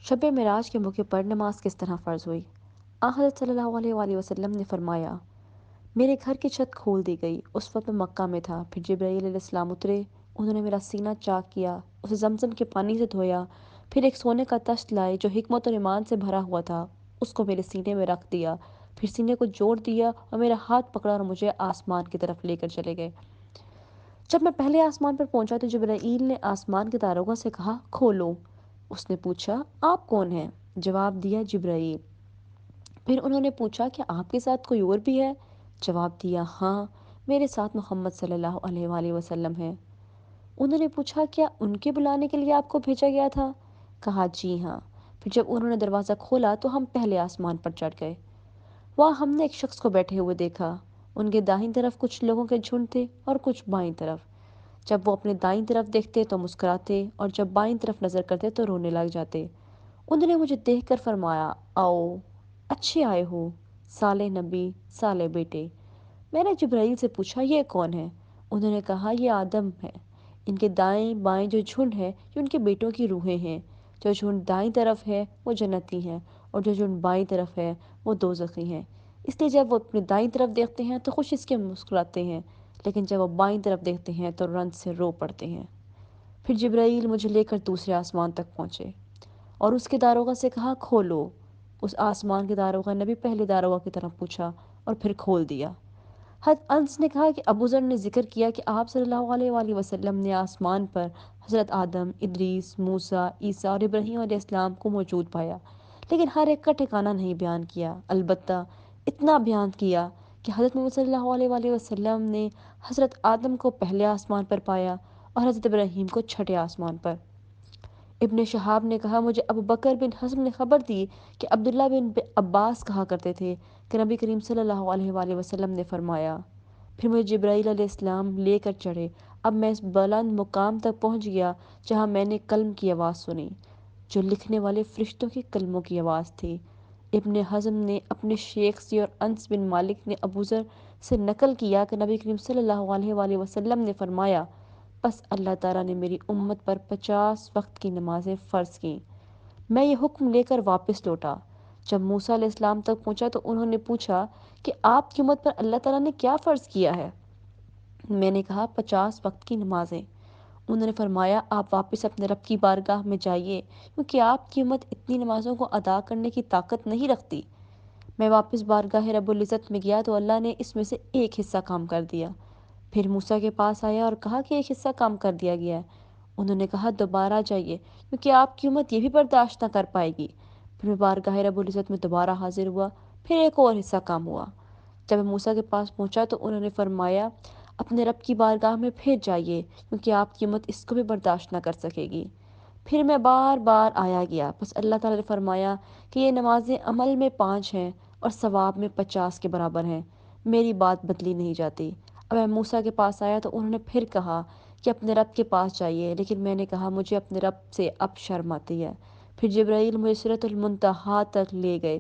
شب معراج کے موقع پر نماز کس طرح فرض ہوئی؟ حضرت صلی اللہ علیہ وآلہ وسلم نے فرمایا، میرے گھر کی چھت کھول دی گئی، اس وقت میں مکہ میں تھا، پھر جبرائیل علیہ السلام اترے، انہوں نے میرا سینہ چاک کیا، اسے زمزم کے پانی سے دھویا، پھر ایک سونے کا تشت لائے جو حکمت اور ایمان سے بھرا ہوا تھا، اس کو میرے سینے میں رکھ دیا، پھر سینے کو جوڑ دیا اور میرا ہاتھ پکڑا اور مجھے آسمان کی طرف لے کر چلے گئے۔ جب میں پہلے آسمان پر پہنچا تو جبرائیل نے آسمان کے داروغہ سے کہا، کھولو۔ اس نے پوچھا، آپ کون ہیں؟ جواب دیا، جبرائیل۔ پھر انہوں نے پوچھا، کیا آپ کے ساتھ کوئی اور بھی ہے؟ جواب دیا، ہاں، میرے ساتھ محمد صلی اللہ علیہ وآلہ وسلم ہے۔ انہوں نے پوچھا، کیا ان کے بلانے کے لیے آپ کو بھیجا گیا تھا؟ کہا، جی ہاں۔ پھر جب انہوں نے دروازہ کھولا تو ہم پہلے آسمان پر چڑھ گئے۔ وہاں ہم نے ایک شخص کو بیٹھے ہوئے دیکھا، ان کے دائیں طرف کچھ لوگوں کے جھنڈ تھے اور کچھ بائیں طرف۔ جب وہ اپنے دائیں طرف دیکھتے تو مسکراتے اور جب بائیں طرف نظر کرتے تو رونے لگ جاتے۔ انہوں نے مجھے دیکھ کر فرمایا، آؤ، اچھے آئے ہو، صالح نبی، صالح بیٹے۔ میں نے جبرائیل سے پوچھا، یہ کون ہے؟ انہوں نے کہا، یہ آدم ہے۔ ان کے دائیں بائیں جو جھنڈ ہے یہ ان کے بیٹوں کی روحیں ہیں۔ جو جھنڈ دائیں طرف ہے وہ جنتی ہیں اور جو جھنڈ بائیں طرف ہے وہ دوزخی ہیں۔ اس لیے جب وہ اپنے دائیں طرف دیکھتے ہیں تو خوشی سے مسکراتے ہیں، لیکن جب وہ بائیں طرف دیکھتے ہیں تو رنج سے رو پڑتے ہیں۔ پھر جبرائیل مجھے لے کر دوسرے آسمان تک پہنچے اور اس کے داروغہ سے کہا، کھولو۔ اس آسمان کے داروغہ نے بھی پہلے داروغہ کی طرف پوچھا اور پھر کھول دیا۔ حضرت انس نے کہا کہ ابو ذر نے ذکر کیا کہ آپ صلی اللہ علیہ وآلہ وسلم نے آسمان پر حضرت آدم، ادریس، موسیٰ، عیسیٰ اور ابراہیم علیہ السلام کو موجود پایا، لیکن ہر ایک کا ٹھکانہ نہیں بیان کیا، البتہ اتنا بیان کیا کہ حضرت محمد صلی اللہ علیہ وآلہ وسلم نے حضرت آدم کو پہلے آسمان پر پایا اور حضرت ابراہیم کو چھٹے آسمان پر۔ ابن شہاب نے کہا، مجھے ابو بکر بن حزم نے خبر دی کہ عبداللہ بن عباس کہا کرتے تھے کہ نبی کریم صلی اللہ علیہ وآلہ وسلم نے فرمایا، پھر مجھے جبرائیل علیہ السلام لے کر چڑھے۔ اب میں اس بلند مقام تک پہنچ گیا جہاں میں نے کلم کی آواز سنی، جو لکھنے والے فرشتوں کے کلموں کی آواز تھی۔ ابن حزم نے اپنے شیخ سے اور انس بن مالک نے ابو ذر سے نقل کیا کہ نبی کریم صلی اللہ علیہ وآلہ وسلم نے فرمایا، بس اللہ تعالیٰ نے میری امت پر 50 وقت کی نمازیں فرض کیں۔ میں یہ حکم لے کر واپس لوٹا۔ جب موسیٰ علیہ السلام تک پہنچا تو انہوں نے پوچھا کہ آپ کی امت پر اللہ تعالیٰ نے کیا فرض کیا ہے؟ میں نے کہا، 50 وقت کی نمازیں۔ انہوں نے فرمایا، آپ واپس اپنے رب کی بارگاہ میں جائیے کیونکہ آپ کی امت اتنی نمازوں کو ادا کرنے کی طاقت نہیں رکھتی۔ میں واپس بارگاہ رب العزت میں گیا تو اللہ نے اس میں سے ایک حصہ کام کر دیا۔ پھر موسیٰ کے پاس آیا اور کہا کہ ایک حصہ کام کر دیا گیا ہے۔ انہوں نے کہا، دوبارہ جائیے کیونکہ آپ کی امت یہ بھی برداشت نہ کر پائے گی۔ پھر میں بارگاہ رب العزت میں دوبارہ حاضر ہوا، پھر ایک اور حصہ کام ہوا۔ جب میں موسیٰ کے پاس پہنچا تو انہوں نے فرمایا، اپنے رب کی بارگاہ میں پھر جائیے کیونکہ آپ کی امت اس کو بھی برداشت نہ کر سکے گی۔ پھر میں بار بار آیا گیا، بس اللہ تعالیٰ نے فرمایا کہ یہ نمازیں عمل میں 5 ہیں اور ثواب میں 50 کے برابر ہیں، میری بات بدلی نہیں جاتی۔ اب میں موسیٰ کے پاس آیا تو انہوں نے پھر کہا کہ اپنے رب کے پاس جائیے، لیکن میں نے کہا مجھے اپنے رب سے اب شرم آتی ہے۔ پھر جبرائیل مجھے سدرۃ المنتہا تک لے گئے،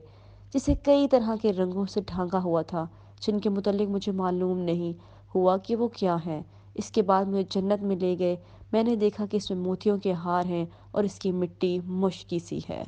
جسے کئی طرح کے رنگوں سے ڈھانکا ہوا تھا، جن کے متعلق مجھے معلوم نہیں ہوا کہ وہ کیا ہیں۔ اس کے بعد مجھے جنت میں لے گئے، میں نے دیکھا کہ اس میں موتیوں کے ہار ہیں اور اس کی مٹی مشکی سی ہے۔